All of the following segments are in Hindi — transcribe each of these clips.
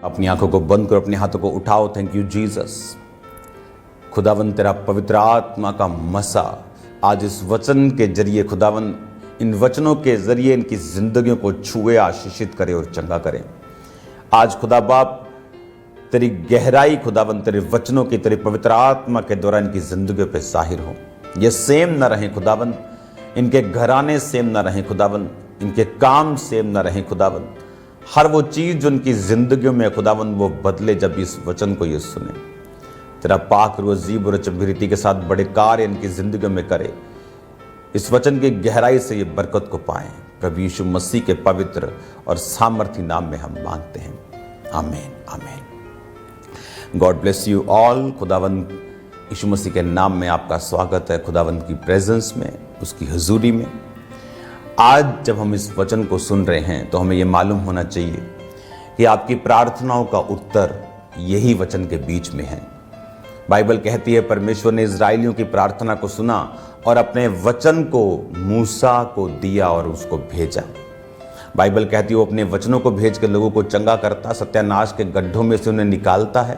अपनी आंखों को बंद करो, अपने हाथों को उठाओ। Thank you Jesus. खुदावन तेरा पवित्र आत्मा का मसा आज इस वचन के जरिए खुदावन इन वचनों के जरिए इनकी जिंदगियों को छुए, आशीषित करे और चंगा करे। आज खुदा बाप तेरी गहराई खुदावन तेरे वचनों की, तेरे पवित्र आत्मा के द्वारा इनकी जिंदगियों पे जाहिर हो। ये सेम न रहें खुदावन, इनके घराने सेम न रहें खुदावन, इनके काम सेम न रहें खुदावन। हर वो चीज़ जो उनकी जिंदगियों में खुदावन वो बदले जब इस वचन को ये सुने। तेरा पाक रूह अजीब और अचंभी रीति के साथ बड़े कार्य इनकी जिंदगियों में करे। इस वचन की गहराई से ये बरकत को पाएं। प्रभु यीशु मसीह के पवित्र और सामर्थी नाम में हम मांगते हैं, आमीन आमीन। God bless you all. खुदावन यीशु मसीह के नाम में आपका स्वागत है, खुदावन की प्रेजेंस में, उसकी हुजूरी में। आज जब हम इस वचन को सुन रहे हैं तो हमें यह मालूम होना चाहिए कि आपकी प्रार्थनाओं का उत्तर यही वचन के बीच में है। बाइबल कहती है परमेश्वर ने इजराइलियों की प्रार्थना को सुना और अपने वचन को मूसा को दिया और उसको भेजा। बाइबल कहती है वो अपने वचनों को भेज कर लोगों को चंगा करता, सत्यानाश के गड्ढों में से उन्हें निकालता है।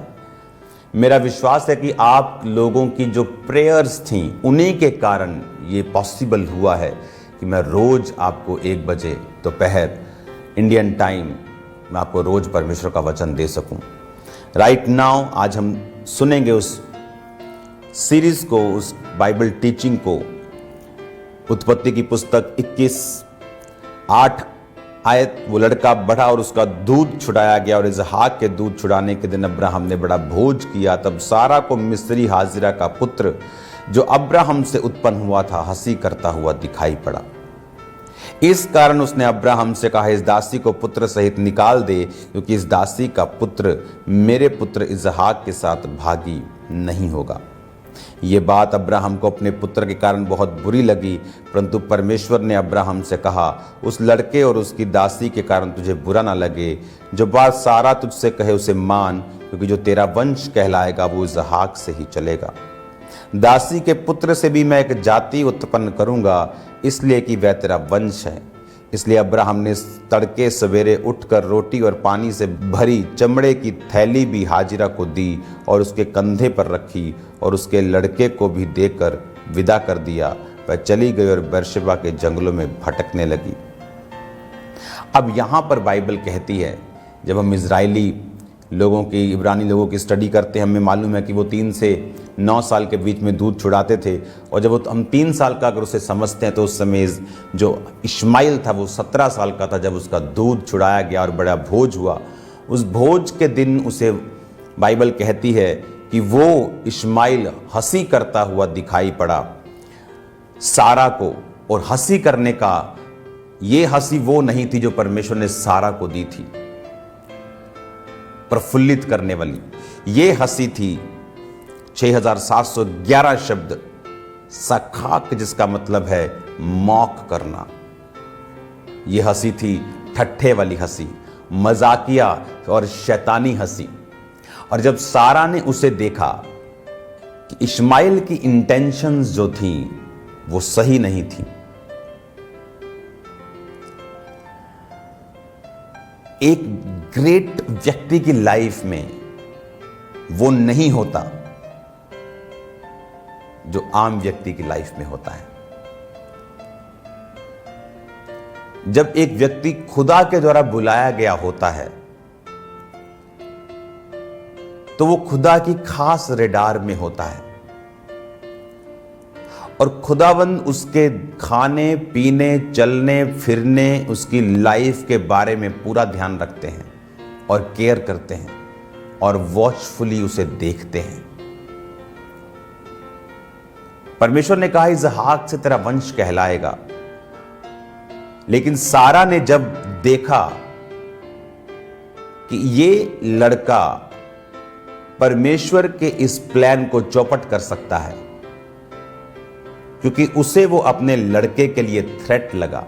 मेरा विश्वास है कि आप लोगों की जो प्रेयर्स थी उन्हीं के कारण ये पॉसिबल हुआ है कि मैं रोज आपको 1 बजे दोपहर इंडियन टाइम मैं आपको रोज परमेश्वर का वचन दे सकूं। राइट नाउ आज हम सुनेंगे उस सीरीज को, उस बाइबल टीचिंग को, उत्पत्ति की पुस्तक 21:8 आयत। वो लड़का बढ़ा और उसका दूध छुड़ाया गया और इसहाक के दूध छुड़ाने के दिन अब्राहम ने बड़ा भोज किया। तब सारा को मिस्री हाजिरा का पुत्र जो अब्राहम से उत्पन्न हुआ था हंसी करता हुआ दिखाई पड़ा। इस कारण उसने अब्राहम से कहा, इस दासी को पुत्र सहित निकाल दे, क्योंकि इस दासी का पुत्र मेरे पुत्र इसहाक के साथ भागी नहीं होगा। ये बात अब्राहम को अपने पुत्र के कारण बहुत बुरी लगी, परंतु परमेश्वर ने अब्राहम से कहा, उस लड़के और उसकी दासी के कारण तुझे बुरा ना लगे। जो बात सारा तुझसे कहे उसे मान, क्योंकि जो तेरा वंश कहलाएगा वो इसहाक से ही चलेगा। दासी के पुत्र से भी मैं एक जाति उत्पन्न करूंगा, इसलिए कि वह तेरा वंश है। इसलिए अब्राहम ने तड़के सवेरे उठकर रोटी और पानी से भरी चमड़े की थैली भी हाजिरा को दी और उसके कंधे पर रखी और उसके लड़के को भी देकर विदा कर दिया। वह चली गई और बेरशेबा के जंगलों में भटकने लगी। अब यहाँ पर बाइबल कहती है, जब हम इजरायली लोगों की, इब्रानी लोगों की स्टडी करते हैं, हमें मालूम है कि वो 3 से 9 साल के बीच में दूध छुड़ाते थे। और जब हम 3 साल का अगर उसे समझते हैं तो उस समय जो इश्माइल था वो 17 साल का था जब उसका दूध छुड़ाया गया और बड़ा भोज हुआ। उस भोज के दिन उसे बाइबल कहती है कि वो इश्माइल हंसी करता हुआ दिखाई पड़ा सारा को। और हंसी करने का ये हंसी वो नहीं थी जो परमेश्वर ने सारा को दी थी, प्रफुल्लित करने वाली। ये हंसी थी 6711 शब्द सखाक, जिसका मतलब है मौक करना। ये हंसी थी ठट्ठे वाली हंसी, मजाकिया और शैतानी हंसी। और जब सारा ने उसे देखा कि इश्माइल की इंटेंशंस जो थी वो सही नहीं थी, एक ग्रेट व्यक्ति की लाइफ में वो नहीं होता जो आम व्यक्ति की लाइफ में होता है। जब एक व्यक्ति खुदा के द्वारा बुलाया गया होता है तो वो खुदा की खास रेडार में होता है और खुदावंद उसके खाने पीने, चलने फिरने, उसकी लाइफ के बारे में पूरा ध्यान रखते हैं और केयर करते हैं और वॉचफुली उसे देखते हैं। परमेश्वर ने कहा इसहाक से तेरा वंश कहलाएगा, लेकिन सारा ने जब देखा कि ये लड़का परमेश्वर के इस प्लान को चौपट कर सकता है, क्योंकि उसे वो अपने लड़के के लिए थ्रेट लगा।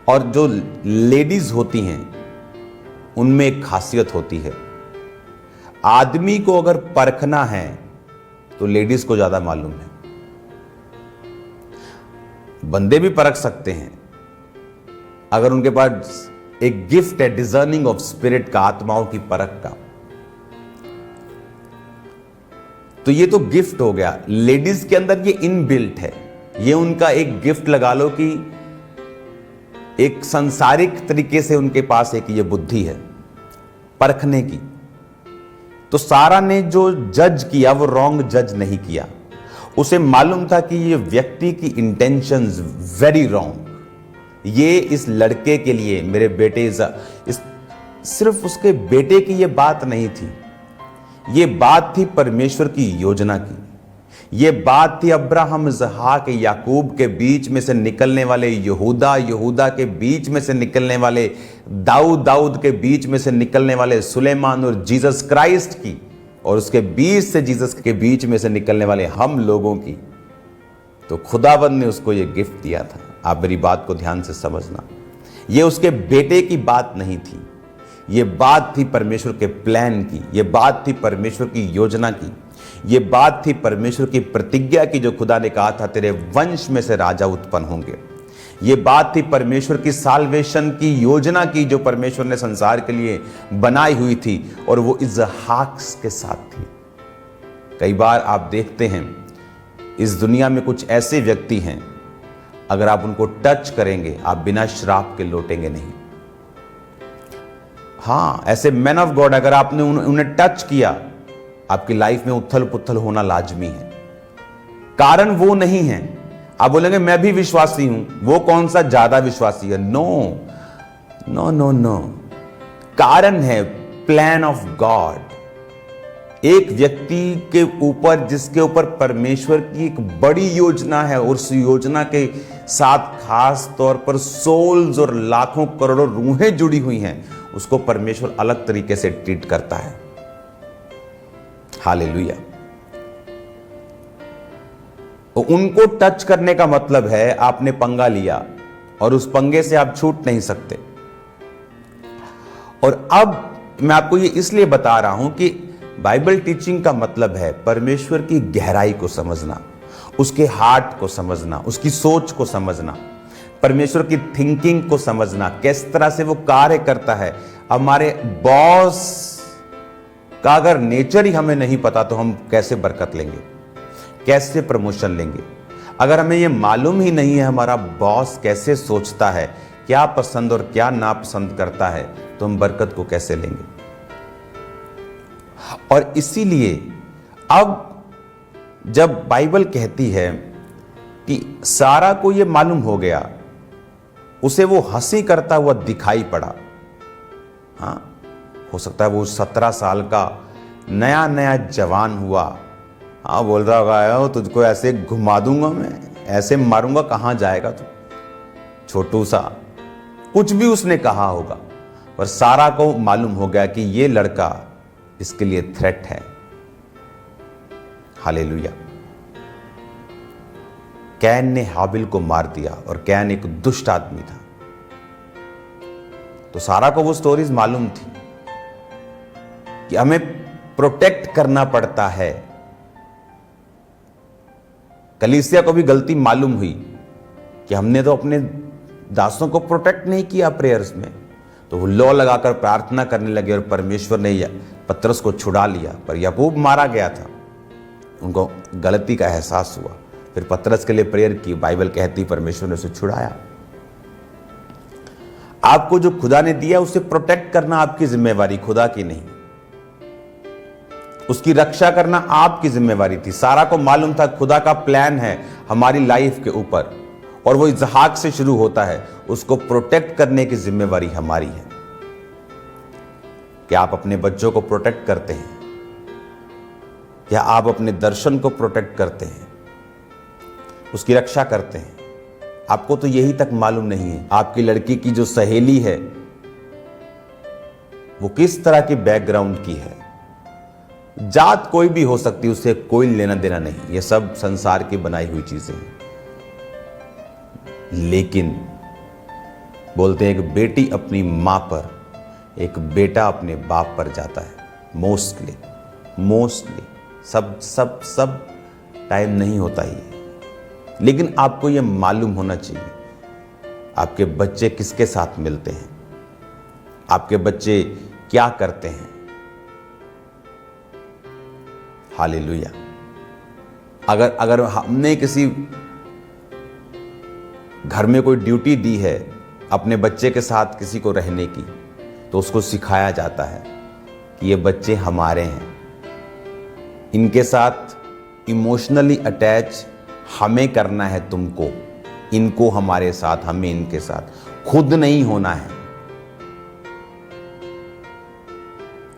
और जो लेडीज होती हैं उनमें एक खासियत होती है, आदमी को अगर परखना है तो लेडीज को ज्यादा मालूम है। बंदे भी परख सकते हैं, अगर उनके पास एक गिफ्ट है डिजर्निंग ऑफ स्पिरिट का, आत्माओं की परख का। तो ये तो गिफ्ट हो गया। लेडीज के अंदर ये इनबिल्ट है, ये उनका एक गिफ्ट लगा लो कि एक सांसारिक तरीके से उनके पास एक ये बुद्धि है परखने की। तो सारा ने जो जज किया वो रॉन्ग जज नहीं किया। उसे मालूम था कि ये व्यक्ति की इंटेंशंस वेरी रॉन्ग। ये इस लड़के के लिए, मेरे बेटे, सिर्फ उसके बेटे की ये बात नहीं थी, ये बात थी परमेश्वर की योजना की। ये बात थी अब्राहम, इसहाक, याकूब के बीच में से निकलने वाले यहूदा, यहूदा के बीच में से निकलने वाले दाऊद, दाऊद के बीच में से निकलने वाले सुलेमान और जीसस क्राइस्ट की, और उसके बीच से जीसस के बीच में से निकलने वाले हम लोगों की। तो खुदावंद ने उसको ये गिफ्ट दिया था। आप मेरी बात को ध्यान से समझना, ये उसके बेटे की बात नहीं थी, ये बात थी परमेश्वर के प्लान की, ये बात थी परमेश्वर की योजना की, ये बात थी परमेश्वर की प्रतिज्ञा की, जो खुदा ने कहा था तेरे वंश में से राजा उत्पन्न होंगे। ये बात थी परमेश्वर की साल्वेशन की योजना की, जो परमेश्वर ने संसार के लिए बनाई हुई थी, और वो इसहाक के साथ थी। कई बार आप देखते हैं इस दुनिया में कुछ ऐसे व्यक्ति हैं, अगर आप उनको टच करेंगे आप बिना श्राप के लौटेंगे नहीं। हाँ, ऐसे मैन ऑफ गॉड, अगर आपने उन्हें टच किया, आपकी लाइफ में उथल पुथल होना लाजमी है। कारण वो नहीं है। आप बोलेंगे मैं भी विश्वासी हूं, वो कौन सा ज्यादा विश्वासी है? नो नो नो नो, कारण है प्लान ऑफ गॉड। एक व्यक्ति के ऊपर, जिसके ऊपर परमेश्वर की एक बड़ी योजना है, और उस योजना के साथ खास तौर पर सोल्स और लाखों करोड़ों रूहें जुड़ी हुई हैं, उसको परमेश्वर अलग तरीके से ट्रीट करता है। हालेलुया। उनको टच करने का मतलब है आपने पंगा लिया, और उस पंगे से आप छूट नहीं सकते। और अब मैं आपको ये इसलिए बता रहा हूं कि बाइबल टीचिंग का मतलब है परमेश्वर की गहराई को समझना, उसके हार्ट को समझना, उसकी सोच को समझना, परमेश्वर की थिंकिंग को समझना, किस तरह से वो कार्य करता है। हमारे बॉस का अगर नेचर ही हमें नहीं पता तो हम कैसे बरकत लेंगे, कैसे प्रमोशन लेंगे? अगर हमें ये मालूम ही नहीं है हमारा बॉस कैसे सोचता है, क्या पसंद और क्या नापसंद करता है, तो हम बरकत को कैसे लेंगे? और इसीलिए अब जब बाइबल कहती है कि सारा को ये मालूम हो गया, उसे वो हंसी करता हुआ दिखाई पड़ा। हाँ, हो सकता है वो 17 साल का नया नया जवान हुआ। हाँ, बोल रहा होगा तुझको ऐसे घुमा दूंगा मैं, ऐसे मारूंगा, कहां जाएगा तू, छोटू सा, कुछ भी उसने कहा होगा। पर सारा को मालूम हो गया कि ये लड़का इसके लिए थ्रेट है। हालेलुया। कैन ने हाबिल को मार दिया, और कैन एक दुष्ट आदमी था। तो सारा को वो स्टोरीज मालूम थी कि हमें प्रोटेक्ट करना पड़ता है। कलीसिया को भी गलती मालूम हुई कि हमने तो अपने दासों को प्रोटेक्ट नहीं किया प्रेयर्स में, तो वो लॉ लगाकर प्रार्थना करने लगे, और परमेश्वर ने पतरस को छुड़ा लिया। पर याकूब मारा गया था, उनको गलती का एहसास हुआ, फिर पतरस के लिए प्रेयर की। बाइबल कहती परमेश्वर ने उसे छुड़ाया। आपको जो खुदा ने दिया उसे प्रोटेक्ट करना आपकी जिम्मेवारी, खुदा की नहीं। उसकी रक्षा करना आपकी जिम्मेवारी थी। सारा को मालूम था खुदा का प्लान है हमारी लाइफ के ऊपर, और वो इसहाक से शुरू होता है। उसको प्रोटेक्ट करने की जिम्मेवारी हमारी है। क्या आप अपने बच्चों को प्रोटेक्ट करते हैं? क्या आप अपने दर्शन को प्रोटेक्ट करते हैं, उसकी रक्षा करते हैं? आपको तो यही तक मालूम नहीं है आपकी लड़की की जो सहेली है वो किस तरह की बैकग्राउंड की है। जात कोई भी हो सकती, उससे कोई लेना देना नहीं, ये सब संसार की बनाई हुई चीजें हैं। लेकिन बोलते हैं एक बेटी अपनी मां पर, एक बेटा अपने बाप पर जाता है। मोस्टली सब टाइम नहीं होता ही, लेकिन आपको यह मालूम होना चाहिए आपके बच्चे किसके साथ मिलते हैं, आपके बच्चे क्या करते हैं। हालेलुया। अगर हमने किसी घर में कोई ड्यूटी दी है अपने बच्चे के साथ किसी को रहने की, तो उसको सिखाया जाता है कि ये बच्चे हमारे हैं, इनके साथ इमोशनली अटैच हमें करना है तुमको, इनको हमारे साथ, हमें इनके साथ, खुद नहीं होना है।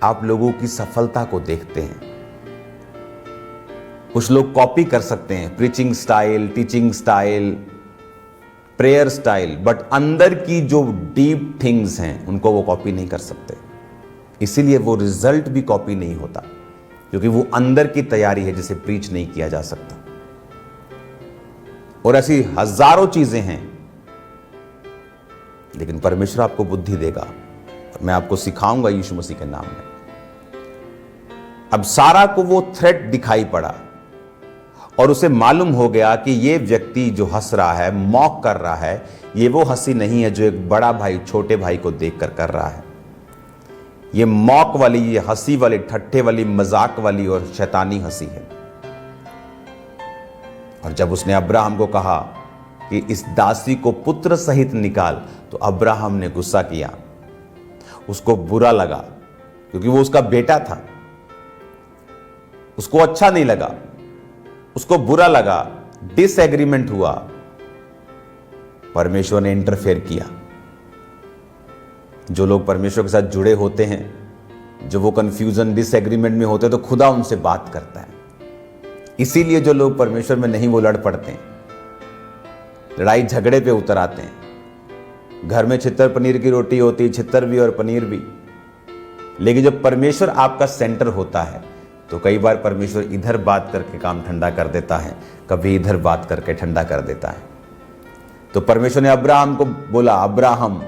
आप लोगों की सफलता को देखते हैं, कुछ लोग कॉपी कर सकते हैं preaching style, teaching style, prayer style, but अंदर की जो डीप थिंग्स हैं उनको वो कॉपी नहीं कर सकते। इसीलिए वो रिजल्ट भी कॉपी नहीं होता, क्योंकि वो अंदर की तैयारी है जिसे प्रीच नहीं किया जा सकता। और ऐसी हजारों चीजें हैं, लेकिन परमेश्वर आपको बुद्धि देगा और मैं आपको सिखाऊंगा यीशु मसीह के नाम में। अब सारा को वो थ्रेट दिखाई पड़ा और उसे मालूम हो गया कि ये व्यक्ति जो हंस रहा है, मॉक कर रहा है, ये वो हंसी नहीं है जो एक बड़ा भाई छोटे भाई को देखकर कर रहा है। ये मॉक वाली, ये हंसी वाली, ठट्ठे वाली, मजाक वाली और शैतानी हंसी है। और जब उसने अब्राहम को कहा कि इस दासी को पुत्र सहित निकाल, तो अब्राहम ने गुस्सा किया, उसको बुरा लगा, क्योंकि वो उसका बेटा था। उसको अच्छा नहीं लगा, उसको बुरा लगा, डिसएग्रीमेंट हुआ। परमेश्वर ने इंटरफेयर किया। जो लोग परमेश्वर के साथ जुड़े होते हैं, जो वो कंफ्यूजन, डिसएग्रीमेंट में होते हैं, तो खुदा उनसे बात करता है। इसीलिए जो लोग परमेश्वर में नहीं, वो लड़ पड़ते हैं, लड़ाई झगड़े पे उतर आते हैं। घर में छितर पनीर की रोटी होती है, छितर भी और पनीर भी। लेकिन जब परमेश्वर आपका सेंटर होता है, तो कई बार परमेश्वर इधर बात करके काम ठंडा कर देता है, कभी इधर बात करके ठंडा कर देता है। तो परमेश्वर ने अब्राहम को बोला, अब्राहम,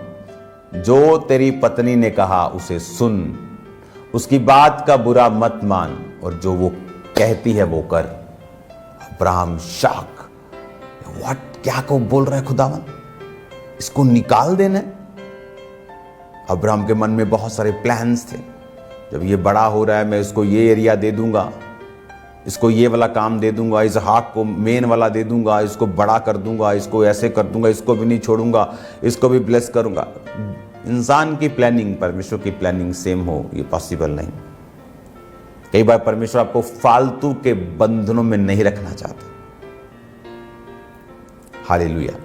जो तेरी पत्नी ने कहा उसे सुन, उसकी बात का बुरा मत मान, और जो वो कहती है वो कर। अब्राहम शॉक, व्हाट, क्या को बोल रहा है खुदावन, इसको निकाल देना है। अब्राहम के मन में बहुत सारे प्लान्स थे। जब ये बड़ा हो रहा है, मैं इसको ये एरिया दे दूंगा, इसको ये वाला काम दे दूंगा, इसहाक को मेन वाला दे दूंगा, इसको बड़ा कर दूंगा, इसको ऐसे कर दूंगा, इसको भी नहीं छोड़ूंगा, इसको भी ब्लेस करूंगा। इंसान की प्लानिंग, परमेश्वर की प्लानिंग सेम हो, ये पॉसिबल नहीं। कई बार परमेश्वर आपको फालतू के बंधनों में नहीं रखना चाहता। हालेलुया।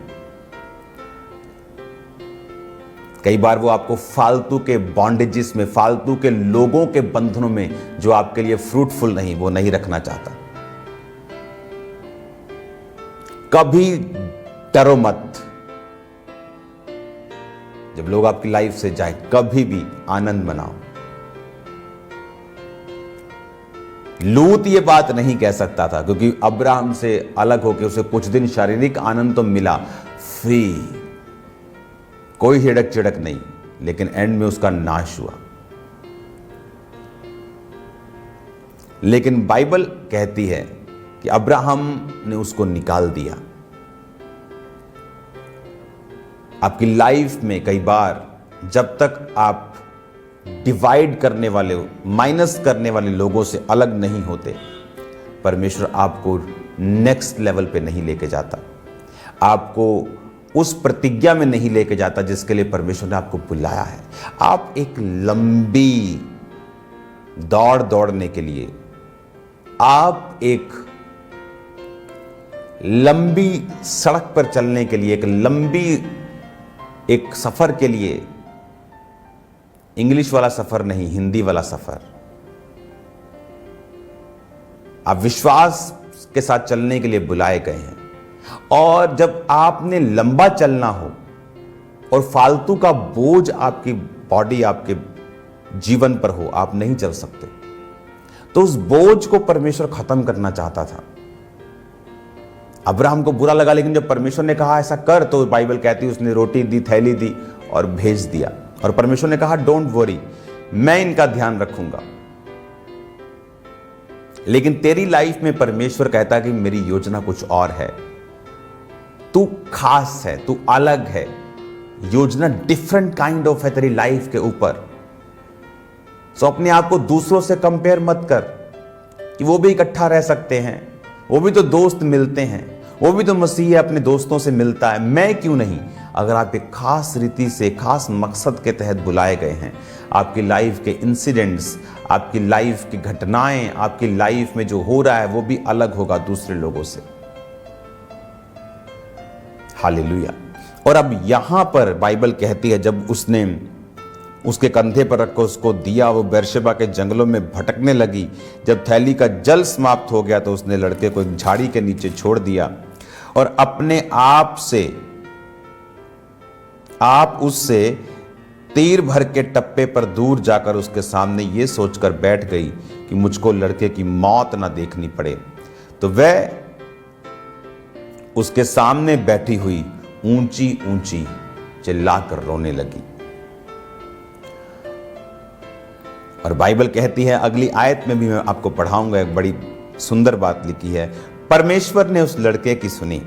कई बार वो आपको फालतू के बॉन्डेजेस में, फालतू के लोगों के बंधनों में जो आपके लिए फ्रूटफुल नहीं, वो नहीं रखना चाहता। कभी डरो मत। जब लोग आपकी लाइफ से जाए, कभी भी आनंद मनाओ। लूत ये बात नहीं कह सकता था, क्योंकि अब्राहम से अलग होकर उसे कुछ दिन शारीरिक आनंद तो मिला, फ्री, कोई हिड़क चिड़क नहीं, लेकिन एंड में उसका नाश हुआ। लेकिन बाइबल कहती है कि अब्राहम ने उसको निकाल दिया। आपकी लाइफ में कई बार जब तक आप डिवाइड करने वाले, माइनस करने वाले लोगों से अलग नहीं होते, परमेश्वर आपको नेक्स्ट लेवल पे नहीं लेके जाता, आपको उस प्रतिज्ञा में नहीं लेके जाता जिसके लिए परमेश्वर ने आपको बुलाया है। आप एक लंबी दौड़ दौड़ने के लिए, आप एक लंबी सड़क पर चलने के लिए, एक लंबी एक सफर के लिए, इंग्लिश वाला सफर नहीं, हिंदी वाला सफर, आप विश्वास के साथ चलने के लिए बुलाए गए हैं। और जब आपने लंबा चलना हो और फालतू का बोझ आपकी बॉडी, आपके जीवन पर हो, आप नहीं चल सकते। तो उस बोझ को परमेश्वर खत्म करना चाहता था। अब्राहम को बुरा लगा, लेकिन जब परमेश्वर ने कहा ऐसा कर, तो बाइबल कहती है उसने रोटी दी, थैली दी और भेज दिया। और परमेश्वर ने कहा डोंट वरी, मैं इनका ध्यान रखूंगा। लेकिन तेरी लाइफ में परमेश्वर कहता है कि मेरी योजना कुछ और है, तू खास है, तू अलग है, योजना डिफरेंट काइंड ऑफ है तेरी लाइफ के ऊपर। सो अपने आप को दूसरों से कंपेयर मत कर कि वो भी इकट्ठा रह सकते हैं, वो भी तो दोस्त मिलते हैं, वो भी तो मसीह अपने दोस्तों से मिलता है, मैं क्यों नहीं। अगर आप एक खास रीति से खास मकसद के तहत बुलाए गए हैं, आपकी लाइफ के इंसिडेंट्स, आपकी लाइफ की घटनाएं, आपकी लाइफ में जो हो रहा है वो भी अलग होगा दूसरे लोगों से। हालेलुया। और अब यहां पर बाइबल कहती है जब उसने उसके कंधे पर रखकर उसको दिया, वो बेरशेबा के जंगलों में भटकने लगी। जब थैली का जल समाप्त हो गया तो उसने लड़के को एक झाड़ी के नीचे छोड़ दिया और अपने आप उससे तीर भर के टप्पे पर दूर जाकर उसके सामने ये सोचकर बैठ गई कि मुझको लड़के की मौत ना देखनी पड़े। तो वह उसके सामने बैठी हुई ऊंची ऊंची चिल्लाकर रोने लगी। और बाइबल कहती है, अगली आयत में भी मैं आपको पढ़ाऊंगा, एक बड़ी सुंदर बात लिखी है। परमेश्वर ने उस लड़के की सुनी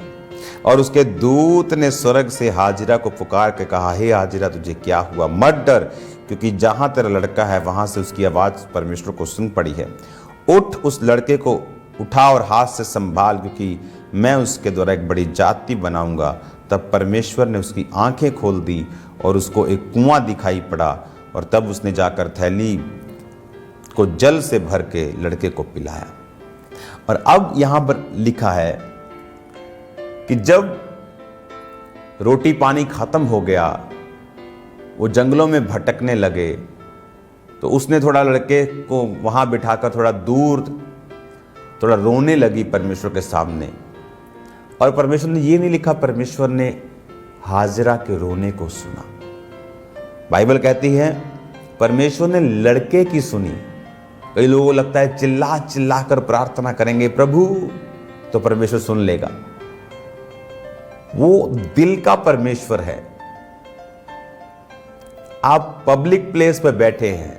और उसके दूत ने स्वर्ग से हाजिरा को पुकार के कहा, हे हाजिरा तुझे क्या हुआ, मत डर, क्योंकि जहां तेरा लड़का है वहां से उसकी आवाज परमेश्वर को सुन पड़ी है। उठ, उस लड़के को उठा और हाथ से संभाल, क्योंकि मैं उसके द्वारा एक बड़ी जाति बनाऊंगा। तब परमेश्वर ने उसकी आंखें खोल दी और उसको एक कुआं दिखाई पड़ा, और तब उसने जाकर थैली को जल से भर के लड़के को पिलाया। और अब यहां पर लिखा है कि जब रोटी पानी खत्म हो गया, वो जंगलों में भटकने लगे, तो उसने थोड़ा लड़के को वहां बिठाकर थोड़ा दूर थोड़ा रोने लगी परमेश्वर के सामने। और परमेश्वर ने ये नहीं लिखा परमेश्वर ने हाजिरा के रोने को सुना। बाइबल कहती है परमेश्वर ने लड़के की सुनी। कई लोगों को लगता है चिल्ला चिल्ला कर प्रार्थना करेंगे प्रभु तो परमेश्वर सुन लेगा। वो दिल का परमेश्वर है। आप पब्लिक प्लेस पर बैठे हैं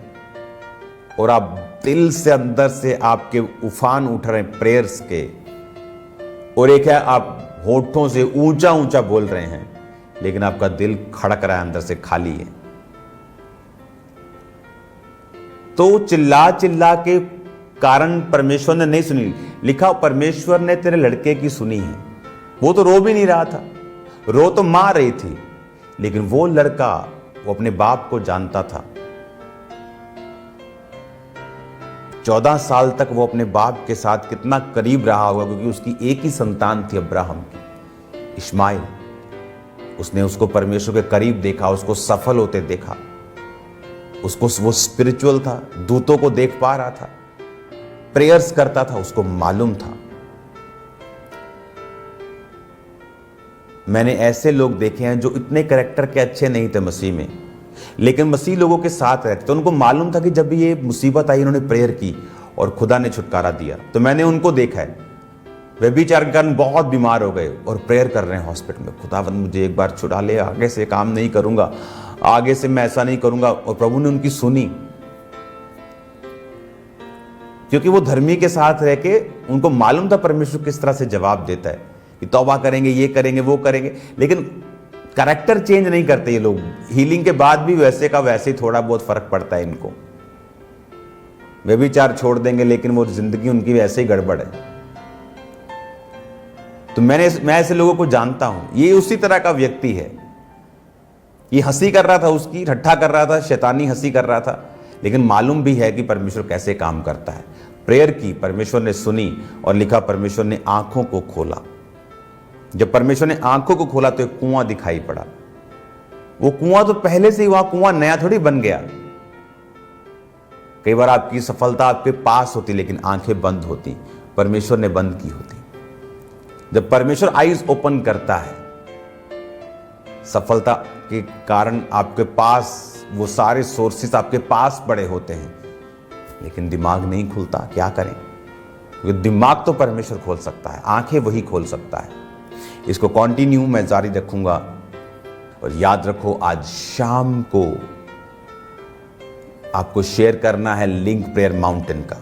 और आप दिल से अंदर से आपके उफान उठ रहे हैं प्रेयर्स के, और एक है आप होठों से ऊंचा ऊंचा बोल रहे हैं लेकिन आपका दिल खड़क रहा है, अंदर से खाली है। तो चिल्ला चिल्ला के कारण परमेश्वर ने नहीं सुनी। लिखा परमेश्वर ने तेरे लड़के की सुनी है। वो तो रो भी नहीं रहा था, रो तो मार रही थी, लेकिन वो लड़का वो अपने बाप को जानता था। 14 साल तक वो अपने बाप के साथ कितना करीब रहा होगा, क्योंकि उसकी एक ही संतान थी अब्राहम की, इस्माइल। उसने उसको परमेश्वर के करीब देखा, उसको सफल होते देखा, उसको वो स्पिरिचुअल था, दूतों को देख पा रहा था, प्रेयर्स करता था, उसको मालूम था। मैंने ऐसे लोग देखे हैं जो इतने कैरेक्टर के अच्छे नहीं थे मसीह में, लेकिन मसीह लोगों के साथ रहते तो उनको मालूम था कि जब भी ये मुसीबत आई इन्होंने प्रेयर की और खुदा ने छुटकारा दिया। तो मैंने उनको देखा है, व्यभिचार के कारण बहुत बीमार हो गए और प्रेयर कर रहे हैं हॉस्पिटल में, खुदावंद मुझे एक बार छुड़ा ले, आगे से काम नहीं करूंगा, आगे से मैं ऐसा नहीं करूंगा। और प्रभु ने उनकी सुनी, क्योंकि वो धर्मी के साथ रह के उनको मालूम था परमेश्वर किस तरह से जवाब देता है कि तौबा करेंगे, ये करेंगे, वो करेंगे। लेकिन कैरेक्टर चेंज नहीं करते ये लोग। हीलिंग के बाद भी वैसे का वैसे ही थोड़ा बहुत फर्क पड़ता है इनको। व्यभिचार छोड़ देंगे लेकिन वो जिंदगी उनकी वैसे ही गड़बड़ है। तो मैं ऐसे लोगों को जानता हूं। ये उसी तरह का व्यक्ति है। ये हंसी कर रहा था, उसकी ठट्ठा कर रहा था, शैतानी हंसी कर रहा था, लेकिन मालूम भी है कि परमेश्वर कैसे काम करता है। प्रेयर की, परमेश्वर ने सुनी, और लिखा परमेश्वर ने आंखों को खोला। जब परमेश्वर ने आंखों को खोला तो एक कुआं दिखाई पड़ा। वो कुआं तो पहले से ही वहां कुआं नया थोड़ी बन गया। कई बार आपकी सफलता आपके पास होती लेकिन आंखें बंद होती, परमेश्वर ने बंद की होती। जब परमेश्वर आईज ओपन करता है, सफलता के कारण आपके पास वो सारे सोर्सेस आपके पास पड़े होते हैं, लेकिन दिमाग नहीं खुलता। क्या करें? क्योंकि दिमाग तो परमेश्वर खोल सकता है, आंखें वही खोल सकता है। इसको कंटिन्यू मैं जारी रखूंगा। और याद रखो, आज शाम को आपको शेयर करना है लिंक प्रेयर माउंटेन का।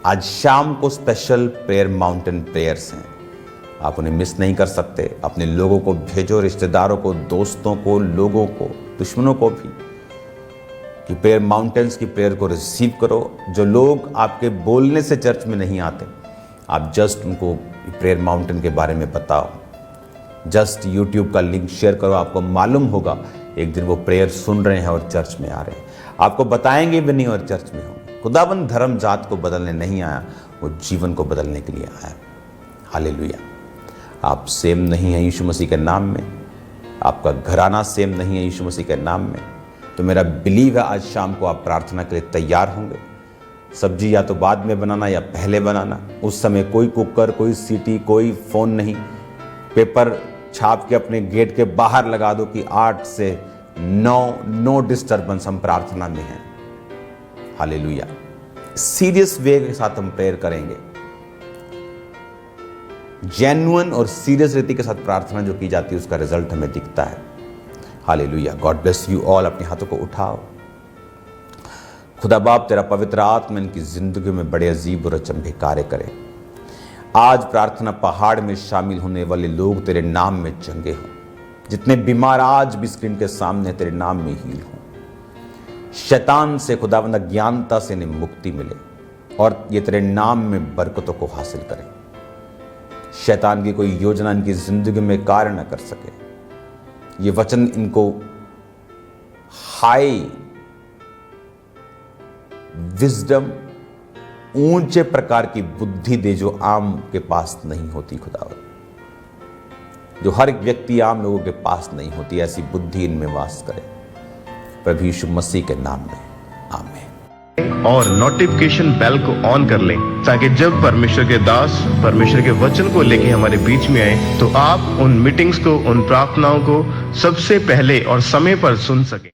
आज शाम को स्पेशल प्रेयर माउंटेन प्रेयर्स हैं। आप उन्हें मिस नहीं कर सकते। अपने लोगों को भेजो, रिश्तेदारों को, दोस्तों को, लोगों को, दुश्मनों को भी, कि प्रेयर माउंटेन्स की प्रेयर को रिसीव करो। जो लोग आपके बोलने से चर्च में नहीं आते, आप जस्ट उनको प्रेयर माउंटेन के बारे में बताओ। जस्ट यूट्यूब का लिंक शेयर करो, आपको मालूम होगा एक दिन वो प्रेयर सुन रहे हैं और चर्च में आ रहे हैं। आपको बताएंगे भी नहीं और चर्च में होंगे। खुदाबंद धर्म जात को बदलने नहीं आया, वो जीवन को बदलने के लिए आया। हालेलुया। आप सेम नहीं हैं यीशु मसीह के नाम में, आपका घराना सेम नहीं है यीशु मसीह के नाम में। तो मेरा बिलीव है आज शाम को आप प्रार्थना के लिए तैयार होंगे। सब्जी या तो बाद में बनाना या पहले बनाना। उस समय कोई कुकर, कोई सीटी, कोई फ़ोन नहीं। पेपर छाप के अपने गेट के बाहर लगा दो कि 8 से 9 नो डिस्टर्बेंस, हम प्रार्थना में हैं। हालेलुया। सीरियस वे के साथ हम प्रेयर करेंगे। जेन्युइन और सीरियस रीति के साथ प्रार्थना जो की जाती है उसका रिजल्ट हमें दिखता है। Hallelujah. God bless you all. अपने हाथों को उठाओ। खुदा बाप तेरा पवित्र आत्मा इनकी जिंदगी में बड़े अजीब और अचंभे कार्य करे। आज प्रार्थना पहाड़ में शामिल होने वाले लोग तेरे नाम में चंगे हों। जितने बीमार आज भी स्क्रीन के सामने तेरे नाम में हील हों। शैतान से खुदावंद अज्ञानता से इन्हें मुक्ति मिले और ये तेरे नाम में बरकतों को हासिल करें। शैतान की कोई योजना इनकी जिंदगी में कार्य न कर सके। ये वचन इनको हाई विजडम, ऊंचे प्रकार की बुद्धि दे जो आम के पास नहीं होती। खुदावंद, जो हर एक व्यक्ति आम लोगों के पास नहीं होती, ऐसी बुद्धि इनमें वास करे प्रभु यीशु मसीह के नाम में, आमीन। और नोटिफिकेशन बेल को ऑन कर लें ताकि जब परमेश्वर के दास परमेश्वर के वचन को लेके हमारे बीच में आए तो आप उन मीटिंग्स को, उन प्रार्थनाओं को सबसे पहले और समय पर सुन सकें।